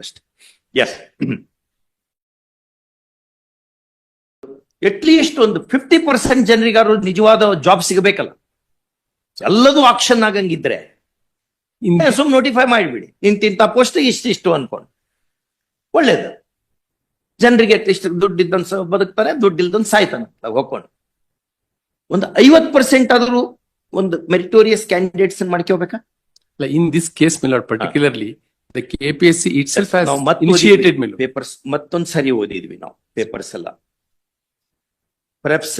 ಅಷ್ಟೇ. S, at least ಒಂದು 50% ಜನರಿಗಾರು ನಿಜವಾದ ಜಾಬ್ ಸಿಗಬೇಕಲ್ಲ. ಎಲ್ಲದೂ ಆಕ್ಷನ್ ಆಗಂಗಿದ್ರೆ ಸುಮ್ ನೋಟಿಫೈ ಮಾಡಿಬಿಡಿ, ಇಂತಿಂತ ಪೋಸ್ಟ್ ಇಷ್ಟಿಷ್ಟು ಅನ್ಕೊಂಡು ಒಳ್ಳೇದು. ಜನರಿಗೆ ಅಟ್ಲೀಸ್ಟ್ ದುಡ್ಡಿದ್ದಂತ ಬದುಕ್ತಾರೆ, ದುಡ್ಡಿಲ್ದಂತ ಸಾಯ್ತಾನೆ ಹೋಗ್ಕೊಂಡು. ಒಂದು 50% ಆದ್ರೂ ಒಂದು ಮೆರಿಟೋರಿಯಸ್ ಕ್ಯಾಂಡಿಡೇಟ್ಸ್ ಮಾಡ್ಕೋಬೇಕಾ? In this case, my lord, particularly the KPSC itself has initiated, my lord. Papers ಮತ್ತೊಂದ್ ಸರಿ ಓದಿದ್ವಿ ನಾವು ಪೇಪರ್ಸ್ ಎಲ್ಲ. ಪರ್ಹ್ಯಾಪ್ಸ್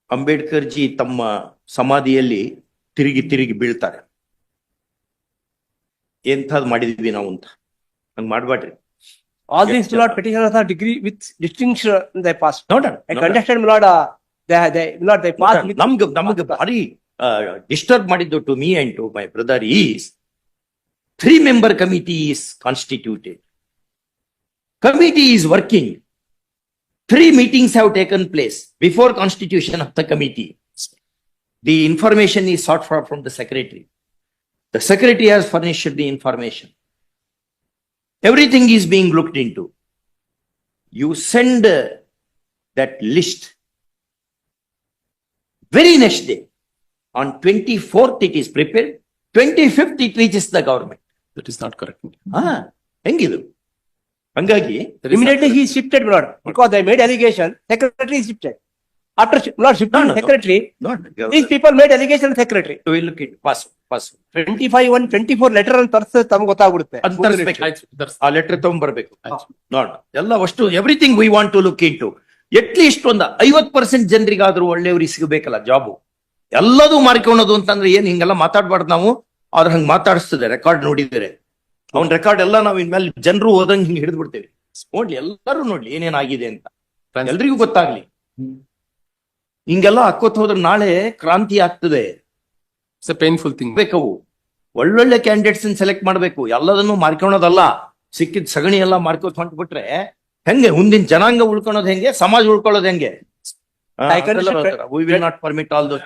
ಅಂಬೇಡ್ಕರ್ ಜಿ ತಮ್ಮ ಸಮಾಧಿಯಲ್ಲಿ ತಿರುಗಿ ತಿರುಗಿ ಬೀಳ್ತಾರೆ. ಎಂಥದ್ ಮಾಡಿದ್ವಿ ನಾವು ಅಂತ. ಹಂಗ್ ಮಾಡ್ಬೇಡ್ರಿ. All these my lord petitioners are degree with distinction they passed. ನೋಡೋಣ. I contested my lord, they passed with ನಮ್ಗೆ ಭಾರಿ ಡಿಸ್ಟರ್ಬ್ ಮಾಡಿದ್ದು to me and to my brother is 3-member committee is constituted. Committee is working. 3 meetings have taken place before constitution of the committee. The information is sought for from the secretary. The secretary has furnished the information. Everything is being looked into. You send that list. Very next day, on 24th it is prepared. 25th it reaches the government. That is not correct. ಹೆಂಗಿದು? ಹಂಗಾಗಿ immediately he shifted my lord because they made allegation. Secretary is shifted. After my lord shifting secretary, these people made allegation secretary. we look at pass 25/1/24 letter ಅಂತ ತರ್ಸ ತಮ್ಗೆ ಗೊತ್ತಾಗ್ಬಿಡುತ್ತೆ. ಆ letter ತಗೊಂಡ್ಬರ್ಬೇಕು. ನೋಡ ಎಲ್ಲ ಅಷ್ಟು everything we want to look into. At least ಒಂದು 50% ಜನರಿಗಾದ್ರೂ ಒಳ್ಳೆಯವ್ರಿಗೆ ಸಿಗಬೇಕಲ್ಲ job. ಎಲ್ಲದೂ ಮಾರ್ಕೊಳ್ಳೋದು ಅಂತಂದ್ರೆ ಏನ್ ಹಿಂಗೆಲ್ಲ ಮಾತಾಡ್ಬಾರ್ದು ನಾವು. ಅವ್ರ ಹಂಗ್ ಮಾತಾಡಿಸ್ತದೆ ರೆಕಾರ್ಡ್ ನೋಡಿದರೆ. ಅವ್ನ ರೆಕಾರ್ಡ್ ಎಲ್ಲ ನಾವು ಇನ್ಮೇಲೆ ಜನರು ಓದಂಗ್ ಹಿಂಗ್ ಹಿಡಿದು ಬಿಡ್ತೇವೆ. ನೋಡ್ಲಿ, ಎಲ್ಲರೂ ನೋಡ್ಲಿ ಏನೇನಾಗಿದೆ ಅಂತ, ಎಲ್ರಿಗೂ ಗೊತ್ತಾಗ್ಲಿ. ಹಿಂಗೆಲ್ಲ ಹಾಕೋತ್ ಹೋದ್ರೆ ನಾಳೆ ಕ್ರಾಂತಿ ಆಗ್ತದೆ. It's a painful thing. ಬೇಕವು ಒಳ್ಳೊಳ್ಳೆ ಕ್ಯಾಂಡಿಡೇಟ್ಸ್ ಸೆಲೆಕ್ಟ್ ಮಾಡ್ಬೇಕು. ಎಲ್ಲದನ್ನು ಮಾರ್ಕೊಳೋದಲ್ಲ. ಸಿಕ್ಕಿದ್ ಸಗಣಿ ಎಲ್ಲ ಮಾರ್ಕೋತ್ ಹೊಂಟ್ಬಿಟ್ರೆ ಹೆಂಗೆ ಮುಂದಿನ ಜನಾಂಗ ಉಳ್ಕೊಳೋದ್ ಹೆಂಗೆ, ಸಮಾಜ ಉಳ್ಕೊಳ್ಳೋದ್ ಹೆಂಗೆ? We will not permit all those.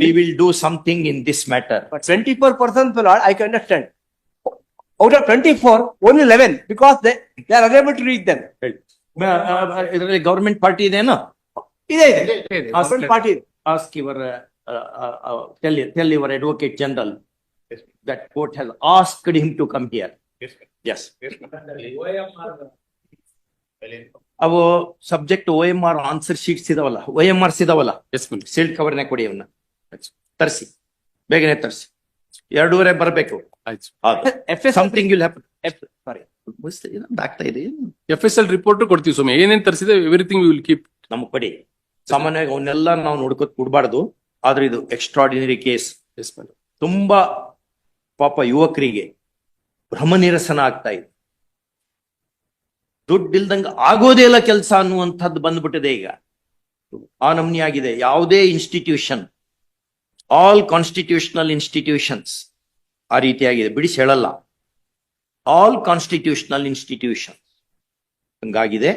We will do something in this matter. But 24% my lord I can understand. Out of 24, only 11 because they are unable to reach them. ಇದರಲ್ಲಿ ಗವರ್ಮೆಂಟ್ ಪಾರ್ಟಿ ಇದೇನೋ ಇದೆ government party. Ask your tell your advocate general that court has asked him to come here. Yes. ಅವು subject OMR answer sheets ಇದಾವಲ್ಲ, OMRs ಇದಾವಲ್ಲ, Yes, my lord. Sealed ಕವರ್ನ ಕೊಡಿ, ಅವನ್ನ ತರಿಸಿ, ಬೇಗನೆ ತರಿಸಿ. 2:30 ಬರಬೇಕು. Something will happen. ಸಾರಿ, ಆಗ್ತಾ ಇದೆ. FSL ರಿಪೋರ್ಟ್ ಕೊಡ್ತೀವಿ ಸ್ವಾಮಿ. ಏನೇನ್ ತರಿಸಿದೆ ಎವ್ರಿಥಿಂಗ್ ವಿ ವಿಲ್ ಕೀಪ್. ನಮ್ಗೆ ಕೊಡಿ. ಸಾಮಾನ್ಯವಾಗಿ ಅವನ್ನೆಲ್ಲ ನಾವು ನೋಡ್ಕೊತ್ ಕೊಡ್ಬಾರ್ದು. ಆದ್ರೆ ಇದು extraordinary case. Yes, my lord. ತುಂಬಾ ಪಾಪ ಯುವಕರಿಗೆ ಭ್ರಮ ನಿರಸನ ಆಗ್ತಾ ಇದೆ. ದುಡ್ಡಿಲ್ದಂಗ ಆಗೋದೇ ಇಲ್ಲ ಕೆಲಸ ಅನ್ನುವಂಥದ್ದು ಬಂದ್ಬಿಟ್ಟಿದೆ ಈಗ. ಆ ನಮ್ನಿ ಆಗಿದೆ. ಯಾವುದೇ ಇನ್ಸ್ಟಿಟ್ಯೂಷನ್, ಆಲ್ ಕಾನ್ಸ್ಟಿಟ್ಯೂಷನಲ್ ಇನ್ಸ್ಟಿಟ್ಯೂಷನ್ಸ್ ಆ ರೀತಿಯಾಗಿದೆ. ಬಿಡಿಸಿ ಹೇಳಲ್ಲ, ಆಲ್ ಕಾನ್ಸ್ಟಿಟ್ಯೂಷನಲ್ ಇನ್ಸ್ಟಿಟ್ಯೂಷನ್ ಹಂಗಾಗಿದೆ.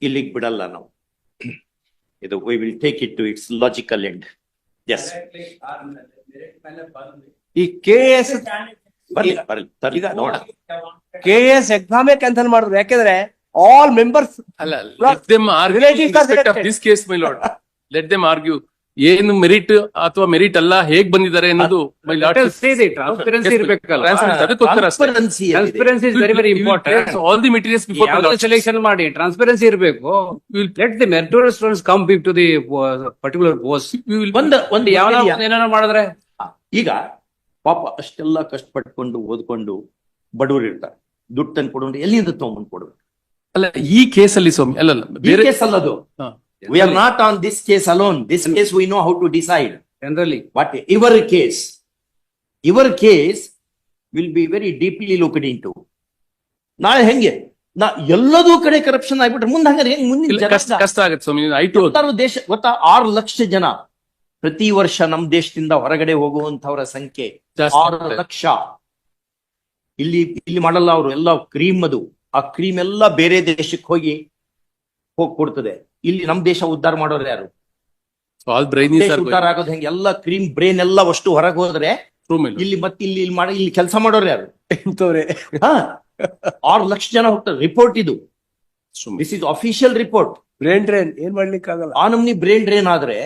ಇಲ್ಲಿಗೆ ಬಿಡಲ್ಲ ನಾವು. ಇದು we will take it to its logical end. Yes, ಈ KS ಬರ್ಲಿ ಬರ್ಲಿ ಈಗ ನೋಡ. KS ಎಕ್ಸಾಮೇ ಕ್ಯಾನ್ಸಲ್ ಮಾಡಿದ್ರು. ಯಾಕೆಂದ್ರೆ ಆಲ್ ಮೆಂಬರ್ಸ್ ಅಲ್ಲ, let them argue in respect of this case, my lord. Let them argue. ಏನು ಮೆರಿಟ್ ಅಥವಾ ಮೆರಿಟ್ ಅಲ್ಲ, ಹೇಗ್ ಬಂದಿದ್ದಾರೆ ಅನ್ನೋದು my lord. ಟ್ರಾನ್ಸ್ಪರೆನ್ಸಿ ಇರಬೇಕಲ್ಲ. Transparency transparency is very very important. All the materials before my lord. Selection ಮಾಡಿ transparency ಇರಬೇಕು. Let the meritorious students come to the particular post. ಒಂದು ಯಾವ ಏನಾರ ಮಾಡಿದ್ರೆ ಈಗ ಪಾಪ ಅಷ್ಟೆಲ್ಲ ಕಷ್ಟಪಟ್ಕೊಂಡು ಓದ್ಕೊಂಡು ಬಡವರು ಇರ್ತಾರೆ. ದುಡ್ಡು ತಂದು ಕೊಡೋದು ಎಲ್ಲಿಂದ ತಗೊಂಡ್ಬಂದು ಕೊಡ್ಬೇಕು? ಅಲ್ಲ, ಈ ಕೇಸ್ ಅಲ್ಲಿ ಸ್ವಾಮಿ ಅಲ್ಲ ಬೇರೆ case ಅಲ್ಲದು. We are not on this case alone. This case we know how to decide. Generally But your case will be very deeply looked into. ನಾಳೆ ಹೆಂಗೆ ಎಲ್ಲದೂ ಕಡೆ ಕರಪ್ಷನ್ ಆಗ್ಬಿಟ್ರೆ ಮುಂದೆ ಹಂಗಾರೆ ಹೆಂಗ್ ಮುಂದಿನ ಕಷ್ಟ ಆಗುತ್ತೆ ಸ್ವಾಮಿ. ಐಟು ದೇಶ ಗೊತ್ತಾ, 6 ಲಕ್ಷ ಜನ ಪ್ರತಿ ವರ್ಷ ನಮ್ಮ ದೇಶದಿಂದ ಹೊರಗಡೆ ಹೋಗುವಂತವರ ಸಂಖ್ಯೆ 6 ಲಕ್ಷ. ಇಲ್ಲಿ ಮಾಡಲ್ಲ ಅವರು. ಎಲ್ಲ ಕ್ರೀಮ್, ಅದು ಆ ಕ್ರೀಮ್ ಎಲ್ಲ ಬೇರೆ ದೇಶಕ್ಕೆ ಹೋಗಿ ಕೊಡ್ತದೆ. ಇಲ್ಲಿ ನಮ್ ದೇಶ ಉದ್ಧಾರ ಮಾಡೋರು ಯಾರು? ಆಲ್ ಬ್ರೈನ್ ಉದ್ಧಾರ ಆಗೋದು ಹೆಂಗೆ? ಎಲ್ಲ ಕ್ರೀಮ್ ಬ್ರೈನ್ ಎಲ್ಲ ಅಷ್ಟು ಹೊರಗೆ ಹೋದ್ರೆ ಇಲ್ಲಿ ಮತ್ತೆ ಇಲ್ಲಿ ಕೆಲಸ ಮಾಡೋರು ಯಾರು? ಇಂಥವ್ರೆ. ಹಾ 6 ಲಕ್ಷ ಜನ ಹೋಗ್ತಾರೆ. ರಿಪೋರ್ಟ್ ಇದು. This is official report. Brain drain ಏನ್ ಮಾಡ್ಲಿಕ್ಕೆ ಆಗಲ್ಲ. ಆ ನಮ್ನಿ ಬ್ರೇನ್ ಡ್ರೈನ್ ಆದ್ರೆ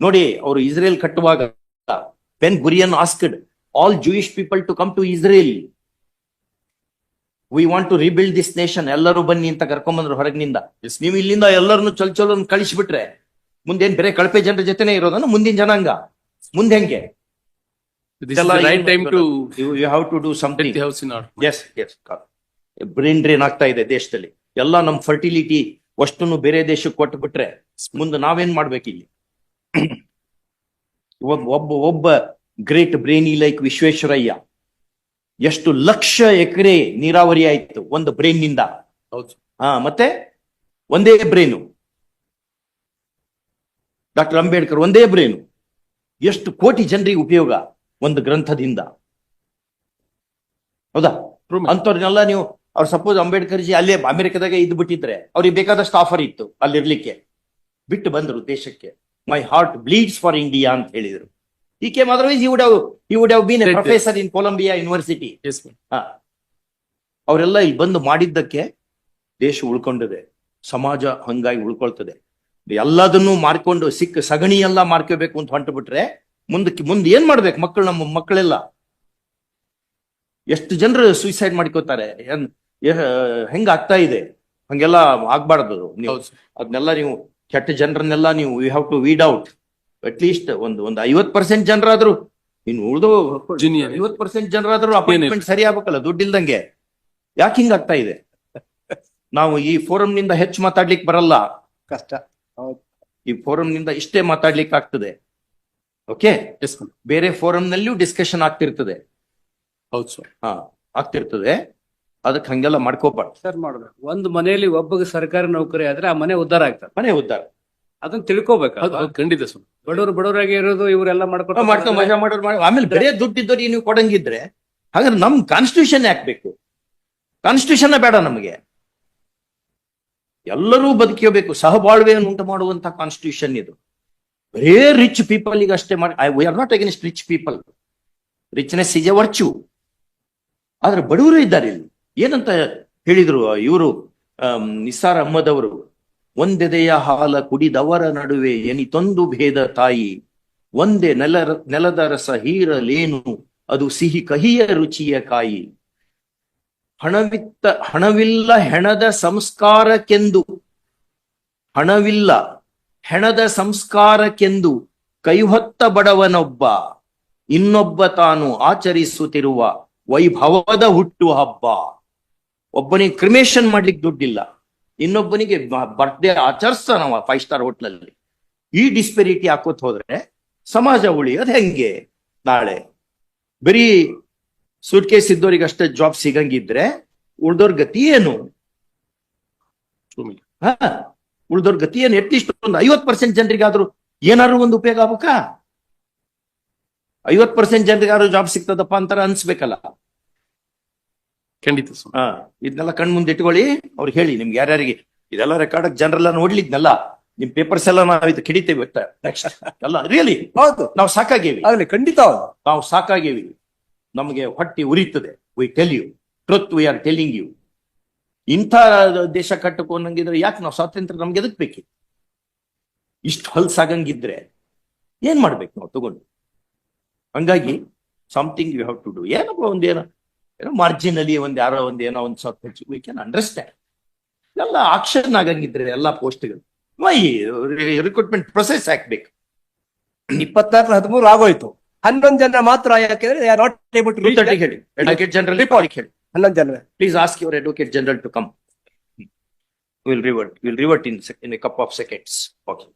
ನೋಡಿ, ಅವರು ಇಸ್ರೇಲ್ ಕಟ್ಟುವಾಗ Ben Gurion asked all Jewish people to come to Israel. We want to rebuild this nation, ಎಲ್ಲರೂ ಬನ್ನಿ ಅಂತ ಕರ್ಕೊಂಡ್ಬಂದ್ರು ಹೊರಗಿನಿಂದ. ನೀವು ಇಲ್ಲಿಂದ ಎಲ್ಲರನ್ನು ಚೊಲ್ ಕಳಿಸ್ಬಿಟ್ರೆ ಮುಂದೇನ್ ಬೇರೆ ಕಳಪೆ ಜನರ ಜೊತೆನೆ ಇರೋದನ್ನ ಮುಂದಿನ ಜನಾಂಗ ಮುಂದೆ ಹೆಂಗೆ? This is the right time to you have to do get something. the house in order. Yes brain drain ಆಗ್ತಾ ಇದೆ ದೇಶದಲ್ಲಿ. ಎಲ್ಲ ನಮ್ ಫರ್ಟಿಲಿಟಿ ಅಷ್ಟನ್ನು ಬೇರೆ ದೇಶಕ್ಕೆ ಕೊಟ್ಟು ಬಿಟ್ರೆ ಮುಂದೆ ನಾವೇನ್ ಮಾಡ್ಬೇಕು ಇಲ್ಲಿ? ಒಬ್ಬ ಗ್ರೇಟ್ ಬ್ರೇನಿ ಲೈಕ್ ವಿಶ್ವೇಶ್ವರಯ್ಯ, ಎಷ್ಟು ಲಕ್ಷ ಎಕರೆ ನೀರಾವರಿ ಆಯ್ತು ಒಂದು ಬ್ರೇನ್ ನಿಂದ. ಹೌದು. ಮತ್ತೆ ಒಂದೇ ಬ್ರೇನು. ಡಾಕ್ಟರ್ ಅಂಬೇಡ್ಕರ್ ಒಂದೇ ಬ್ರೇನು. ಎಷ್ಟು ಕೋಟಿ ಜನರಿಗೆ ಉಪಯೋಗ ಒಂದು ಗ್ರಂಥದಿಂದ, ಹೌದಾ? True. ಅಂತವ್ರನ್ನೆಲ್ಲ ನೀವು ಅವ್ರು ಸಪೋಸ್ ಅಂಬೇಡ್ಕರ್ ಜಿ ಅಲ್ಲೇ ಅಮೆರಿಕದಾಗ ಇದ್ದು ಬಿಟ್ಟಿದ್ರೆ ಅವ್ರಿಗೆ ಬೇಕಾದಷ್ಟು ಆಫರ್ ಇತ್ತು ಅಲ್ಲಿರ್ಲಿಕ್ಕೆ, ಬಿಟ್ಟು ಬಂದ್ರು ದೇಶಕ್ಕೆ. My heart bleeds for India ಅಂತ ಹೇಳಿದ್ರು. ಈ came otherwise he would have been a professor in Columbia University. Yes, ma'am. ಅವರೆಲ್ಲ ಇಲ್ಲಿ ಬಂದು ಮಾಡಿದ್ದಕ್ಕೆ ದೇಶ ಉಳ್ಕೊಂಡಿದೆ, ಸಮಾಜ ಹಂಗಾಗಿ ಉಳ್ಕೊಳ್ತದೆ. ಎಲ್ಲದನ್ನು ಮಾರ್ಕೊಂಡು ಸಿಕ್ಕ ಸಗಣಿ ಎಲ್ಲ ಮಾರ್ಕೋಬೇಕು ಅಂತ ಹೊಂಟು ಬಿಟ್ರೆ ಮುಂದೆ ಏನ್ ಮಾಡ್ಬೇಕು ಮಕ್ಕಳು? ನಮ್ಮ ಮಕ್ಕಳೆಲ್ಲ ಎಷ್ಟು ಜನರು ಸೂಸೈಡ್ ಮಾಡ್ಕೋತಾರೆ, ಹೆಂಗ ಆಗ್ತಾ ಇದೆ? ಹಂಗೆಲ್ಲ ಆಗ್ಬಾರ್ದು. ನೀವು ಹೌದು. ಅದನ್ನೆಲ್ಲ ನೀವು ಕೆಟ್ಟ ಜನರನ್ನೆಲ್ಲ ನೀವು you have to weed out. At least ಒಂದು 50% ಜನರಾದ್ರು, ಇನ್ನು ಉಳಿದು Junior. 50% ಜನರಾದ್ರೂ ಅಪಾಯಿಂಟ್ಮೆಂಟ್ ಸರಿ ಆಗ್ಬೇಕಲ್ಲ, ದುಡ್ಡಿಲ್ದಂಗೆ. ಯಾಕೆ ಹಿಂಗ ಆಗ್ತಾ ಇದೆ? ನಾವು ಈ ಫೋರಂ ನಿಂದ ಹೆಚ್ಚು ಮಾತಾಡ್ಲಿಕ್ಕೆ ಬರಲ್ಲ, ಕಷ್ಟ. ಈ ಫೋರಂ ನಿಂದ ಇಷ್ಟೇ ಮಾತಾಡ್ಲಿಕ್ಕೆ ಆಗ್ತದೆ. Okay, Yes, ma'am. ಬೇರೆ ಫೋರಂ ನಲ್ಲಿಯೂ ಡಿಸ್ಕಷನ್ ಆಗ್ತಿರ್ತದೆ. ಹೌದು ಸರ್. ಆಗ್ತಿರ್ತದೆ. ಅದಕ್ಕೆ ಹಂಗೆಲ್ಲ ಮಾಡ್ಕೋಬಾರ್ದು. ಸರ್ ಮಾಡ್ಬೇಕು. ಒಂದು ಮನೆಯಲ್ಲಿ ಒಬ್ಬಗೆ ಸರ್ಕಾರಿ ನೌಕರಿ ಆದ್ರೆ ಆ ಮನೆ ಉದ್ಧಾರ ಆಗ್ತದೆ. ಮನೆ ಉದ್ದಾರ ಅದನ್ನ ತಿಳ್ಕೊಬೇಕು. ಹೌದು, ಖಂಡಿತ ಸರ್. ಬಡವರಾಗಿ ಇರೋದು ಇವರೆಲ್ಲ ಮಾಡ್ಕೊಂಡು ಮಾಡ್ಕೊಂಡು ಮಜಾ ಮಾಡೋರು ಮಾಡಿ ಆಮೇಲೆ ಬರೇ ದುಡ್ಡಿದ್ದವ್ರಿಗೆ ನೀವು ಕೊಡಂಗಿದ್ರೆ ಹಾಗಾದ್ರೆ ನಮ್ ಕಾನ್ಸ್ಟಿಟ್ಯೂಷನ್ ಯಾಕಬೇಕು? ಕಾನ್ಸ್ಟಿಟ್ಯೂಷನ್ ಬೇಡ ನಮಗೆ. ಎಲ್ಲರೂ ಬದುಕಬೇಕು, ಸಹಬಾಳ್ವೆಯನ್ನು ಉಂಟು ಮಾಡುವಂತ ಕಾನ್ಸ್ಟಿಟ್ಯೂಷನ್ ಇದು. ಬರೇ ರಿಚ್ ಪೀಪಲ್ ಈಗ ಅಷ್ಟೇ ಮಾಡಿ. We are not against rich people. Richness is A virtue. ಆದ್ರೆ ಬಡವರು ಇದ್ದಾರೆ ಇಲ್ಲಿ. ಏನಂತ ಹೇಳಿದ್ರು ಇವರು ನಿಸಾರ್ ಅಹ್ಮದ್ ಅವರು, ಒಂದೆದೆಯ ಹಾಲ ಕುಡಿದವರ ನಡುವೆ ಎನಿತೊಂದು ಭೇದ ತಾಯಿ, ಒಂದೇ ನೆಲದ ರಸ ಹೀರಲೇನು ಅದು ಸಿಹಿ ಕಹಿಯ ರುಚಿಯ ಕಾಯಿ. ಹಣವಿಲ್ಲ ಹೆಣದ ಸಂಸ್ಕಾರಕ್ಕೆಂದು, ಹಣವಿಲ್ಲ ಹೆಣದ ಸಂಸ್ಕಾರಕ್ಕೆಂದು ಕೈಹೊತ್ತ ಬಡವನೊಬ್ಬ, ಇನ್ನೊಬ್ಬ ತಾನು ಆಚರಿಸುತ್ತಿರುವ ವೈಭವದ ಹುಟ್ಟು ಹಬ್ಬ. ಒಬ್ಬನಿಗೆ ಕ್ರಿಮೇಷನ್ ಮಾಡ್ಲಿಕ್ಕೆ ದುಡ್ಡಿಲ್ಲ, ಇನ್ನೊಬ್ಬನಿಗೆ ಬರ್ತ್ಡೇ ಆಚರಿಸ್ತಾನವ 5 ಸ್ಟಾರ್ ಹೋಟ್ಲಲ್ಲಿ. ಈ ಡಿಸ್ಪೆರಿಟಿ ಹಾಕೋತ್ ಹೋದ್ರೆ ಸಮಾಜ ಉಳಿಯೋದು ಹೆಂಗೆ? ನಾಳೆ ಬರೀ ಸೂಟ್ ಕೇಸ್ ಇದ್ದವ್ರಿಗೆ ಅಷ್ಟೇ ಜಾಬ್ ಸಿಗಂಗಿದ್ರೆ ಉಳ್ದೋರ್ ಗತಿ ಏನು? ಉಳ್ದೋರ್ ಗತಿ ಏನು? ಅಟ್ಲೀಸ್ಟ್ ಒಂದು 50% ಜನರಿಗಾದ್ರೂ ಏನಾದ್ರು ಒಂದು ಉಪಯೋಗ ಆಗ್ಬೇಕಾ? 50% ಜನರಿಗಾದ್ರೂ ಜಾಬ್ ಸಿಗ್ತದಪ್ಪ ಅಂತಾರ ಅನ್ಸ್ಬೇಕಲ್ಲ. ಖಂಡಿತ ಸರ್. ಇದನ್ನೆಲ್ಲ ಕಣ್ ಮುಂದೆ ಇಟ್ಕೊಳ್ಳಿ. ಅವ್ರಿಗೆ ಹೇಳಿ, ನಿಮ್ಗೆ ಯಾರ್ಯಾರಿಗೆ ಇದೆಲ್ಲ ರೆಕಾರ್ಡ್ ಜನರೆಲ್ಲ ನೋಡ್ಲಿದ್ನಲ್ಲ, ನಿಮ್ ಪೇಪರ್ಸ್ ಎಲ್ಲ ನಾವು ಇದು ಕಿಡಿತೇವೆ ನೆಕ್ಸ್ಟ್ ಎಲ್ಲ. ರಿಯಲಿ ಹೌದು, ನಾವು ಸಾಕಾಗೇವಿ. ಆಗ್ಲಿ, ಖಂಡಿತ ಹೌದು. ನಾವು ಸಾಕಾಗೇವಿ. ನಮಗೆ ಹೊಟ್ಟಿ ಉರಿತದೆ. We tell you truth, we are telling you. ಇಂಥ ದೇಶ ಕಟ್ಟಕೊಂಡಂಗಿದ್ರೆ ಯಾಕೆ ನಾವು ಸ್ವಾತಂತ್ರ್ಯ ನಮ್ಗೆ ಎದಕ್ ಬೇಕಿತ್ತು? ಇಷ್ಟು ಹೊಲ್ಸಾಗಂಗಿದ್ರೆ ಏನ್ ಮಾಡ್ಬೇಕು ನಾವು ತಗೊಂಡು? ಹಂಗಾಗಿ something you have to do. ಏನಪ್ಪ ಒಂದೇನೋ ಮಾರ್ಜಿನಲಿ ಯಾರೋ ಏನೋ ಒಂದ್ ಸ್ವಲ್ಪ ಹೆಚ್ಚು, ವಿ ಕ್ಯಾನ್ ಅಂಡರ್ಸ್ಟ್ಯಾಂಡ್. ಎಲ್ಲ ಆಕ್ಷನ್ ಆಗಂಗಿದ್ರೆ ಎಲ್ಲ ಪೋಸ್ಟ್ಗಳು ರಿಕ್ರೂಟ್ಮೆಂಟ್ ಪ್ರೊಸೆಸ್ ಹಾಕ್ಬೇಕು. 24-13 ಆಗೋಯ್ತು. 11 ಜನ ಮಾತ್ರ ಯಾಕೆಂದ್ರೆ they are not able to reach that. ಹೇಳಿ ಅಡ್ವೊಕೇಟ್ ಜನರಲ್ ಹೇಳಿ. 11 ಜನ. Please ask your advocate general to come. We'll revert in a couple of seconds. Okay.